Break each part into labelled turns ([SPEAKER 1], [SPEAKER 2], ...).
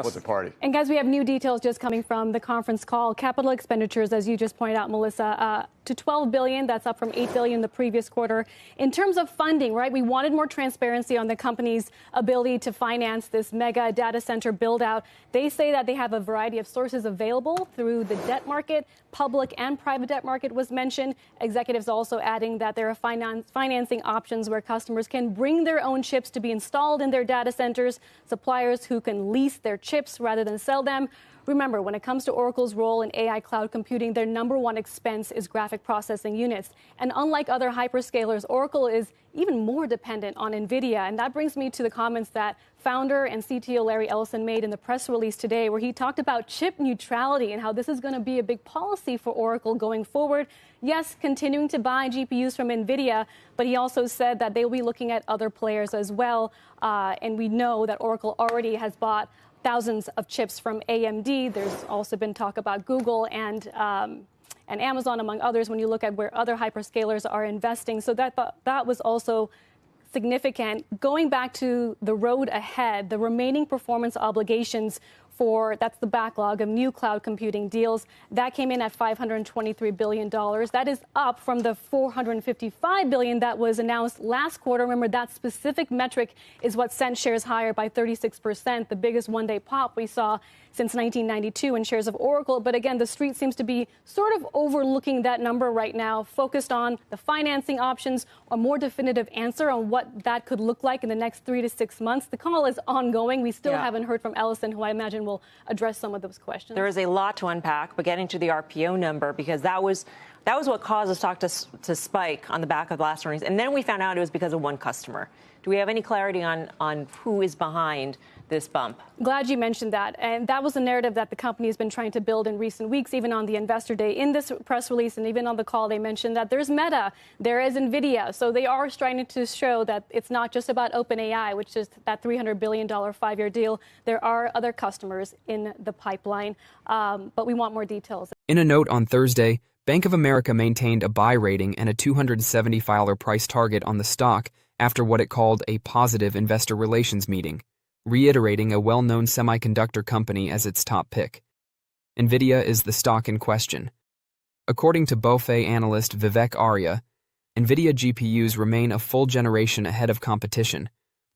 [SPEAKER 1] up with the party.
[SPEAKER 2] And guys, we have new details just coming from the conference call. Capital expenditures, as you just pointed out, Melissa, to $12 billion. That's up from $8 billion the previous quarter. In terms of funding, right, we wanted more transparency on the company's ability to finance this mega data center build out. They say that they have a variety of sources available through the debt market. Public and private debt market was mentioned. Executives also adding that there are financing options where customers can bring their own chips to be installed in their data centers, suppliers who can lease their chips rather than sell them. Remember, when it comes to Oracle's role in AI cloud computing, their number one expense is graphic processing units. And unlike other hyperscalers, Oracle is even more dependent on Nvidia. And that brings me to the comments that founder and CTO Larry Ellison made in the press release today, where he talked about chip neutrality and how this is going to be a big policy for Oracle going forward. Yes, continuing to buy GPUs from Nvidia, but he also said that they will be looking at other players as well. And we know that Oracle already has bought thousands of chips from AMD. There's also been talk about Google and Amazon, among others, when you look at where other hyperscalers are investing. So that was also significant. Going back to the road ahead, the remaining performance obligations that's the backlog of new cloud computing deals. That came in at $523 billion. That is up from the $455 billion that was announced last quarter. Remember, that specific metric is what sent shares higher by 36%, the biggest one-day pop we saw since 1992 in shares of Oracle. But again, the street seems to be sort of overlooking that number right now, focused on the financing options, a more definitive answer on what that could look like in the next 3 to 6 months. The call is ongoing. We still haven't heard from Ellison, who I imagine will address some of those questions.
[SPEAKER 3] There is a lot to unpack, but getting to the RPO number, because that was what caused the stock to spike on the back of the last earnings. And then we found out it was because of one customer. Do we have any clarity on who is behind this bump?
[SPEAKER 2] Glad you mentioned that. And that was a narrative that the company has been trying to build in recent weeks, even on the Investor Day. In this press release and even on the call, they mentioned that there's Meta, there is Nvidia. So they are trying to show that it's not just about OpenAI, which is that $300 billion 5-year deal. There are other customers in the pipeline, but we want more details.
[SPEAKER 4] In a note on Thursday, Bank of America maintained a buy rating and a $270 price target on the stock after what it called a positive investor relations meeting, reiterating a well-known semiconductor company as its top pick. Nvidia is the stock in question. According to BofA analyst Vivek Arya, Nvidia GPUs remain a full generation ahead of competition,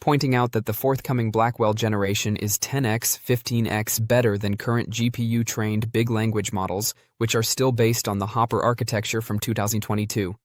[SPEAKER 4] pointing out that the forthcoming Blackwell generation is 10x, 15x better than current GPU-trained big language models, which are still based on the Hopper architecture from 2022.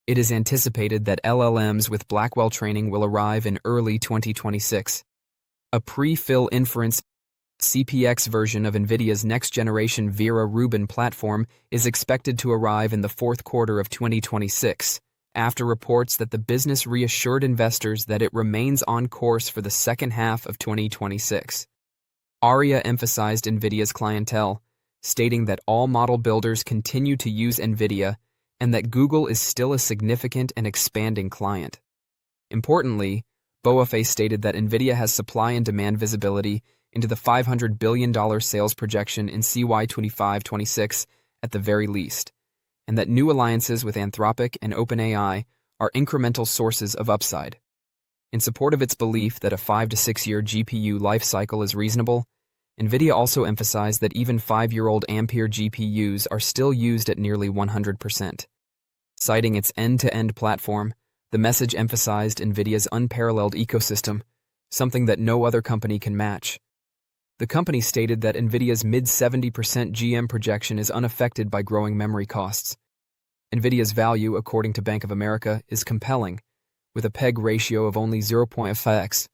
[SPEAKER 4] It is anticipated that LLMs with Blackwell training will arrive in early 2026. A pre-fill inference CPX version of NVIDIA's next-generation Vera Rubin platform is expected to arrive in the fourth quarter of 2026, after reports that the business reassured investors that it remains on course for the second half of 2026. Arya emphasized NVIDIA's clientele, stating that all model builders continue to use NVIDIA and that Google is still a significant and expanding client. Importantly, BofA stated that NVIDIA has supply and demand visibility into the $500 billion sales projection in CY 25-26 at the very least, and that new alliances with Anthropic and OpenAI are incremental sources of upside. In support of its belief that a 5 to 6 year GPU life cycle is reasonable, NVIDIA also emphasized that even 5-year-old Ampere GPUs are still used at nearly 100%. Citing its end-to-end platform, the message emphasized NVIDIA's unparalleled ecosystem, something that no other company can match. The company stated that NVIDIA's mid-70% GM projection is unaffected by growing memory costs. NVIDIA's value, according to Bank of America, is compelling, with a PEG ratio of only 0.5x,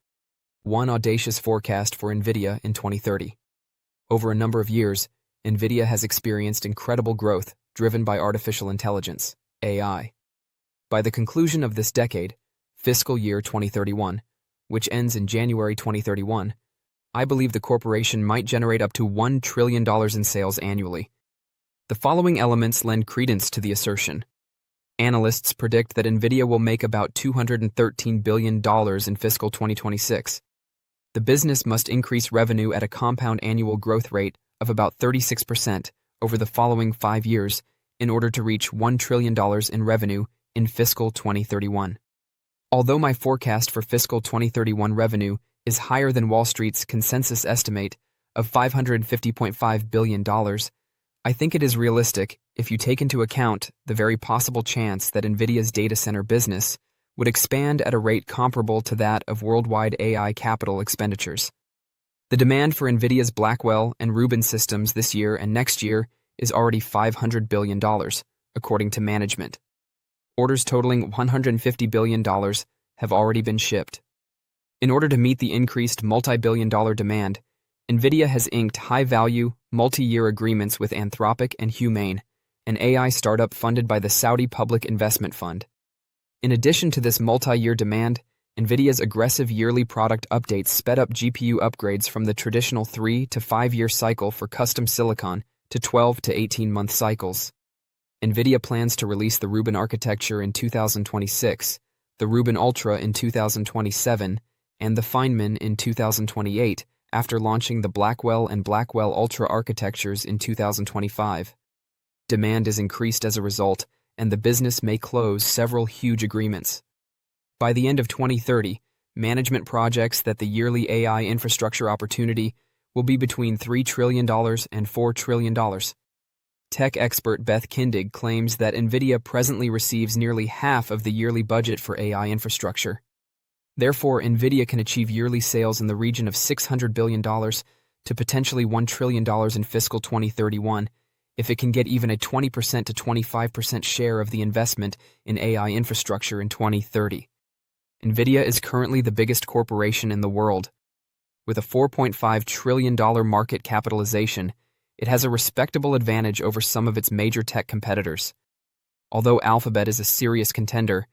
[SPEAKER 4] one audacious forecast for NVIDIA in 2030. Over a number of years, NVIDIA has experienced incredible growth driven by artificial intelligence, AI. By the conclusion of this decade, fiscal year 2031, which ends in January 2031, I believe the corporation might generate up to $1 trillion in sales annually. The following elements lend credence to the assertion. Analysts predict that Nvidia will make about $213 billion in fiscal 2026. The business must increase revenue at a compound annual growth rate of about 36% over the following 5 years in order to reach $1 trillion in revenue in fiscal 2031. Although my forecast for fiscal 2031 revenue is higher than Wall Street's consensus estimate of $550.5 billion, I think it is realistic if you take into account the very possible chance that Nvidia's data center business would expand at a rate comparable to that of worldwide AI capital expenditures. The demand for Nvidia's Blackwell and Rubin systems this year and next year is already $500 billion, according to management. Orders totaling $150 billion have already been shipped. In order to meet the increased multi-billion-dollar demand, Nvidia has inked high-value, multi-year agreements with Anthropic and Humane, an AI startup funded by the Saudi Public Investment Fund. In addition to this multi-year demand, Nvidia's aggressive yearly product updates sped up GPU upgrades from the traditional 3 to 5 year cycle for custom silicon to 12 to 18-month cycles. Nvidia plans to release the Rubin architecture in 2026, the Rubin Ultra in 2027, and the Feynman in 2028, after launching the Blackwell and Blackwell Ultra architectures in 2025. Demand is increased as a result, and the business may close several huge agreements. By the end of 2030, management projects that the yearly AI infrastructure opportunity will be between $3 trillion and $4 trillion. Tech expert Beth Kindig claims that Nvidia presently receives nearly half of the yearly budget for AI infrastructure. Therefore, Nvidia can achieve yearly sales in the region of $600 billion to potentially $1 trillion in fiscal 2031 if it can get even a 20% to 25% share of the investment in AI infrastructure in 2030. Nvidia is currently the biggest corporation in the world. With a $4.5 trillion market capitalization, it has a respectable advantage over some of its major tech competitors. Although Alphabet is a serious contender,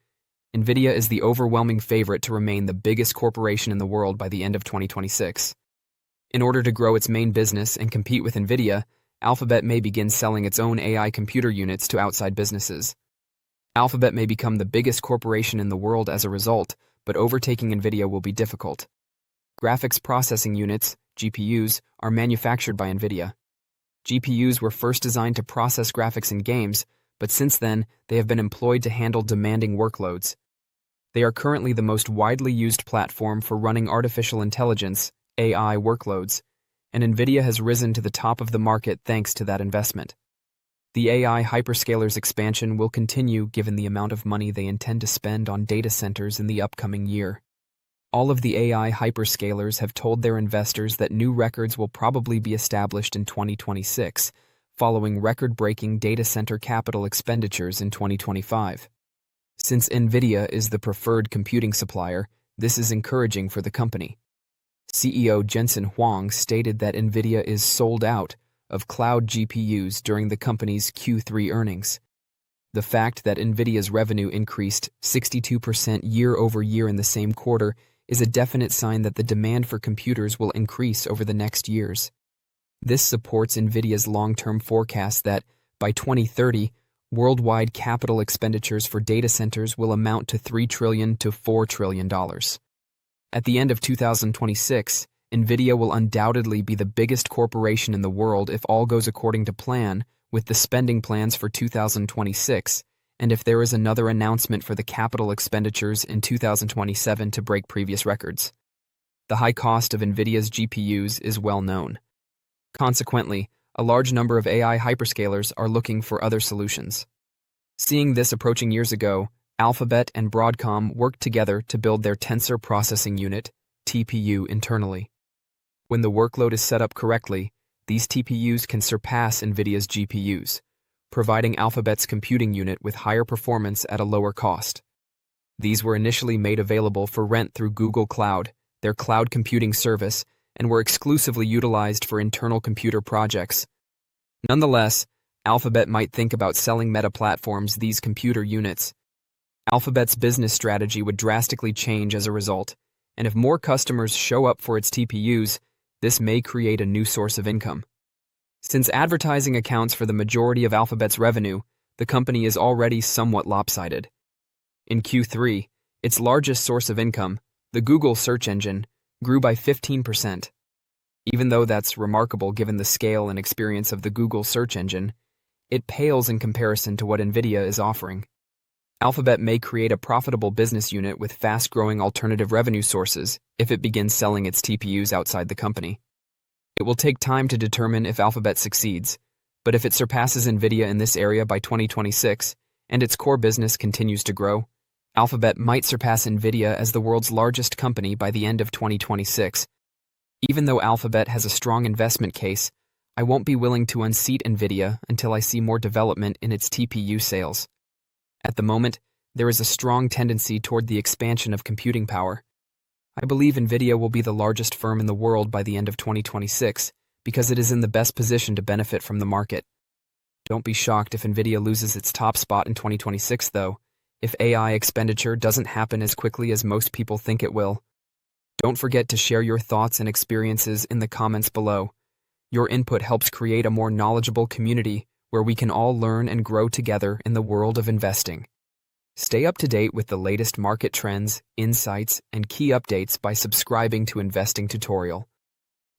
[SPEAKER 4] Nvidia is the overwhelming favorite to remain the biggest corporation in the world by the end of 2026. In order to grow its main business and compete with Nvidia, Alphabet may begin selling its own AI computer units to outside businesses. Alphabet may become the biggest corporation in the world as a result, but overtaking Nvidia will be difficult. Graphics processing units, GPUs, are manufactured by Nvidia. GPUs were first designed to process graphics in games, but since then, they have been employed to handle demanding workloads. They are currently the most widely used platform for running artificial intelligence, AI workloads, and Nvidia has risen to the top of the market thanks to that investment. The AI hyperscalers' expansion will continue given the amount of money they intend to spend on data centers in the upcoming year. All of the AI hyperscalers have told their investors that new records will probably be established in 2026, following record-breaking data center capital expenditures in 2025. Since Nvidia is the preferred computing supplier, this is encouraging for the company. CEO Jensen Huang stated that Nvidia is sold out of cloud GPUs during the company's Q3 earnings. The fact that Nvidia's revenue increased 62% year-over-year in the same quarter is a definite sign that the demand for computers will increase over the next years. This supports Nvidia's long-term forecast that, by 2030, worldwide capital expenditures for data centers will amount to $3 trillion to $4 trillion. At the end of 2026, Nvidia will undoubtedly be the biggest corporation in the world if all goes according to plan, with the spending plans for 2026, and if there is another announcement for the capital expenditures in 2027 to break previous records. The high cost of Nvidia's GPUs is well known. Consequently, a large number of AI hyperscalers are looking for other solutions. Seeing this approaching years ago, Alphabet and Broadcom worked together to build their Tensor Processing Unit, TPU, internally. When the workload is set up correctly, these TPUs can surpass Nvidia's GPUs, providing Alphabet's computing unit with higher performance at a lower cost. These were initially made available for rent through Google Cloud, their cloud computing service, and were exclusively utilized for internal computer projects. Nonetheless, Alphabet might think about selling Meta Platforms these computer units. Alphabet's business strategy would drastically change as a result, and if more customers show up for its TPUs, this may create a new source of income. Since advertising accounts for the majority of Alphabet's revenue, the company is already somewhat lopsided. In Q3, its largest source of income, the Google search engine, grew by 15%. Even though that's remarkable given the scale and experience of the Google search engine, it pales in comparison to what Nvidia is offering. Alphabet may create a profitable business unit with fast-growing alternative revenue sources if it begins selling its TPUs outside the company. It will take time to determine if Alphabet succeeds, but if it surpasses Nvidia in this area by 2026 and its core business continues to grow, Alphabet might surpass Nvidia as the world's largest company by the end of 2026. Even though Alphabet has a strong investment case, I won't be willing to unseat Nvidia until I see more development in its TPU sales. At the moment, there is a strong tendency toward the expansion of computing power. I believe Nvidia will be the largest firm in the world by the end of 2026 because it is in the best position to benefit from the market. Don't be shocked if Nvidia loses its top spot in 2026, though, if AI expenditure doesn't happen as quickly as most people think it will. Don't forget to share your thoughts and experiences in the comments below. Your input helps create a more knowledgeable community where we can all learn and grow together in the world of investing. Stay up to date with the latest market trends, insights, and key updates by subscribing to Investing Tutorial.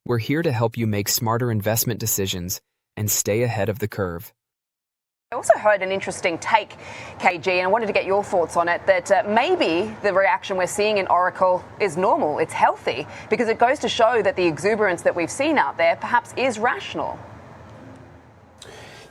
[SPEAKER 4] We're here to help you make smarter investment decisions and stay ahead of the curve.
[SPEAKER 1] I also heard an interesting take, KG, and I wanted to get your thoughts on it, that maybe the reaction we're seeing in Oracle is normal, it's healthy, because it goes to show that the exuberance that we've seen out there perhaps is rational.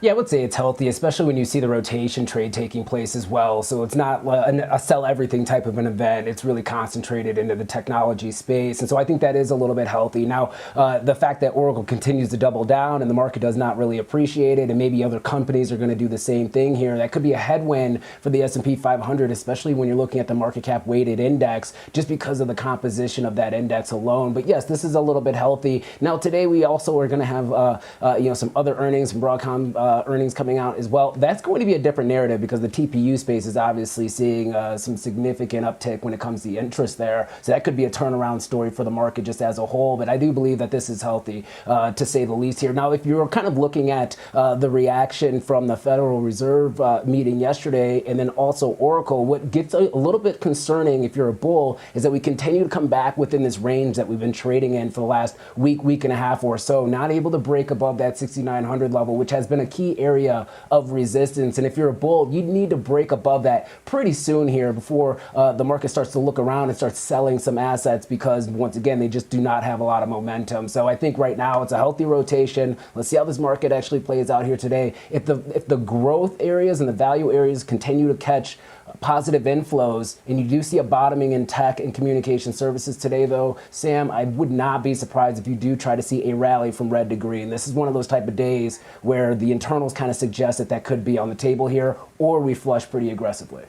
[SPEAKER 5] Yeah, I would say it's healthy, especially when you see the rotation trade taking place as well. So it's not a sell everything type of an event. It's really concentrated into the technology space. And so I think that is a little bit healthy. Now, the fact that Oracle continues to double down and the market does not really appreciate it, and maybe other companies are going to do the same thing here, that could be a headwind for the S&P 500, especially when you're looking at the market cap weighted index, just because of the composition of that index alone. But yes, this is a little bit healthy. Now, today we also are going to have some other earnings from Broadcom earnings coming out as well. That's going to be a different narrative because the TPU space is obviously seeing some significant uptick when it comes to the interest there. So that could be a turnaround story for the market just as a whole. But I do believe that this is healthy, to say the least here. Now, if you're kind of looking at the reaction from the Federal Reserve meeting yesterday and then also Oracle, what gets a little bit concerning if you're a bull is that we continue to come back within this range that we've been trading in for the last week and a half or so, not able to break above that 6,900 level, which has been a key area of resistance. And if you're a bull, you need to break above that pretty soon here before the market starts to look around and starts selling some assets, because once again, they just do not have a lot of momentum. So I think right now it's a healthy rotation. Let's see how this market actually plays out here today. If the growth areas and the value areas continue to catch positive inflows, and you do see a bottoming in tech and communication services today, though, Sam, I would not be surprised if you do try to see a rally from red to green. This is one of those type of days where the internals kind of suggest that that could be on the table here, or we flush pretty aggressively.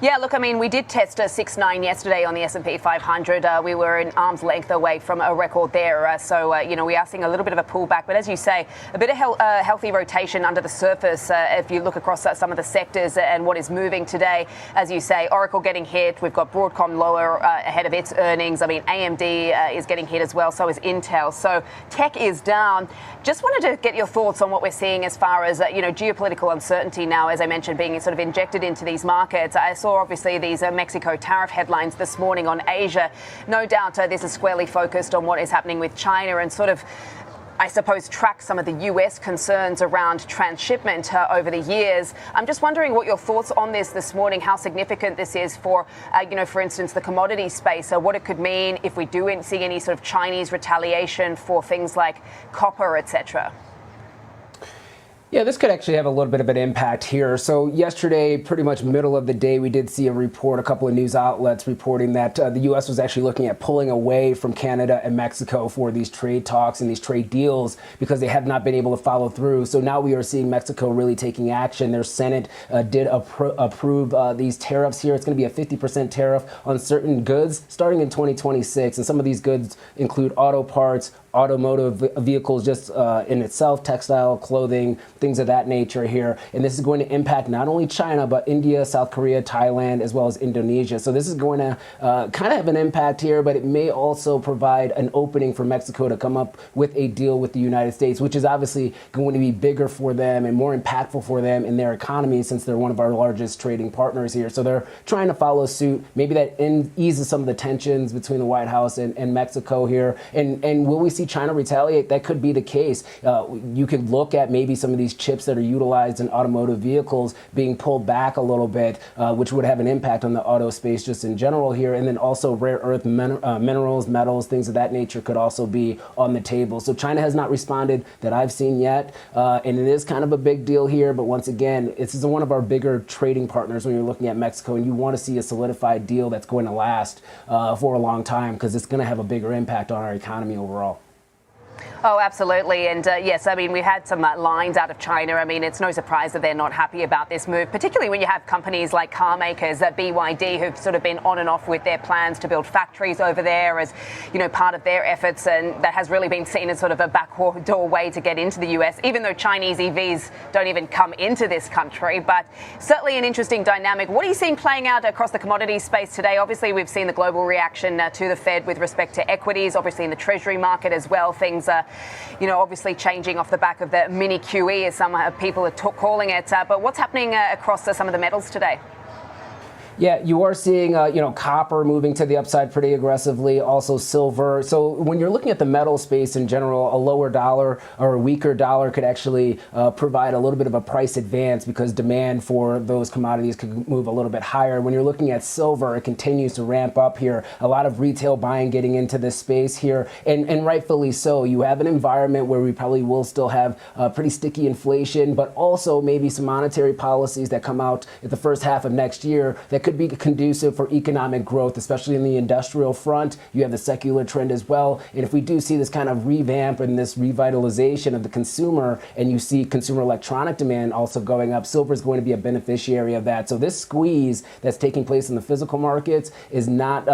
[SPEAKER 1] Yeah, look, I mean, we did test a 6.9 yesterday on the S&P 500. We were an arm's length away from a record there. So we are seeing a little bit of a pullback. But as you say, a bit of healthy rotation under the surface if you look across some of the sectors and what is moving today. As you say, Oracle getting hit. We've got Broadcom lower ahead of its earnings. I mean, AMD is getting hit as well. So is Intel. So tech is down. Just wanted to get your thoughts on what we're seeing as far as, geopolitical uncertainty now, as I mentioned, being sort of injected into these markets. I saw obviously these Mexico tariff headlines this morning on Asia. No doubt this is squarely focused on what is happening with China and sort of, I suppose, track some of the US concerns around transshipment over the years. I'm just wondering what your thoughts on this morning, how significant this is for, for instance, the commodity space, what it could mean if we do see any sort of Chinese retaliation for things like copper, etc.
[SPEAKER 5] Yeah, this could actually have a little bit of an impact here. So yesterday, pretty much middle of the day, we did see a report, a couple of news outlets reporting that the U.S. was actually looking at pulling away from Canada and Mexico for these trade talks and these trade deals because they have not been able to follow through. So now we are seeing Mexico really taking action. Their Senate did approve these tariffs here. It's going to be a 50% tariff on certain goods starting in 2026. And some of these goods include auto parts, automotive vehicles just in itself, textile, clothing, things of that nature here. And this is going to impact not only China, but India, South Korea, Thailand, as well as Indonesia. So this is going to kind of have an impact here, but it may also provide an opening for Mexico to come up with a deal with the United States, which is obviously going to be bigger for them and more impactful for them in their economy, since they're one of our largest trading partners here. So they're trying to follow suit. Maybe that eases some of the tensions between the White House and Mexico here. And will we see see China retaliate, that could be the case. You could look at maybe some of these chips that are utilized in automotive vehicles being pulled back a little bit, which would have an impact on the auto space just in general here. And then also rare earth minerals, metals, things of that nature could also be on the table. So China has not responded that I've seen yet. And it is kind of a big deal here. But once again, this is one of our bigger trading partners when you're looking at Mexico, and you want to see a solidified deal that's going to last for a long time, because it's going to have a bigger impact on our economy overall.
[SPEAKER 1] Oh, absolutely. And yes, I mean, we had some lines out of China. I mean, it's no surprise that they're not happy about this move, particularly when you have companies like car makers, BYD, who've sort of been on and off with their plans to build factories over there as, part of their efforts. And that has really been seen as sort of a backdoor way to get into the US, even though Chinese EVs don't even come into this country. But certainly an interesting dynamic. What are you seeing playing out across the commodities space today? Obviously, we've seen the global reaction to the Fed with respect to equities, obviously in the Treasury market as well. Things are obviously changing off the back of the mini QE, as some people are calling it. But what's happening across some of the metals today?
[SPEAKER 5] Yeah, you are seeing, copper moving to the upside pretty aggressively, also silver. So when you're looking at the metal space in general, a lower dollar or a weaker dollar could actually provide a little bit of a price advance, because demand for those commodities could move a little bit higher. When you're looking at silver, it continues to ramp up here. A lot of retail buying getting into this space here, and rightfully so. You have an environment where we probably will still have pretty sticky inflation, but also maybe some monetary policies that come out at the first half of next year that could be conducive for economic growth, especially in the industrial front. You have the secular trend as well. And if we do see this kind of revamp and this revitalization of the consumer, and you see consumer electronic demand also going up, silver is going to be a beneficiary of that. So this squeeze that's taking place in the physical markets is not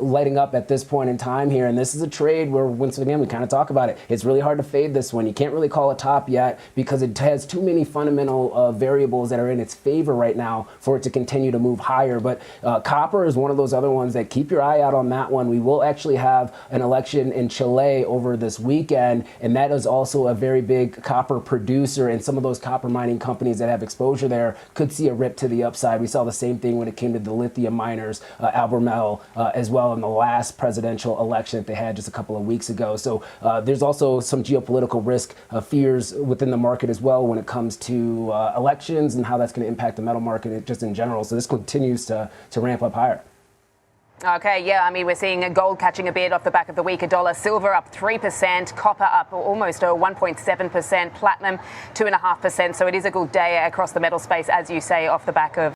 [SPEAKER 5] letting up at this point in time here. And this is a trade where, once again, we kind of talk about it. It's really hard to fade this one. You can't really call a top yet, because it has too many fundamental variables that are in its favor right now for it to continue to move higher. But copper is one of those other ones that keep your eye out on that one. We will actually have an election in Chile over this weekend, and that is also a very big copper producer. And some of those copper mining companies that have exposure there could see a rip to the upside. We saw the same thing when it came to the lithium miners, Albemarle, as well, in the last presidential election that they had just a couple of weeks ago. So there's also some geopolitical risk fears within the market as well when it comes to elections and how that's going to impact the metal market just in general. So this continues to ramp up higher.
[SPEAKER 1] Okay, yeah, I mean, we're seeing gold catching a bid off the back of the weaker dollar, silver up 3%, copper up almost 1.7%, platinum 2.5%. So it is a good day across the metal space, as you say, off the back of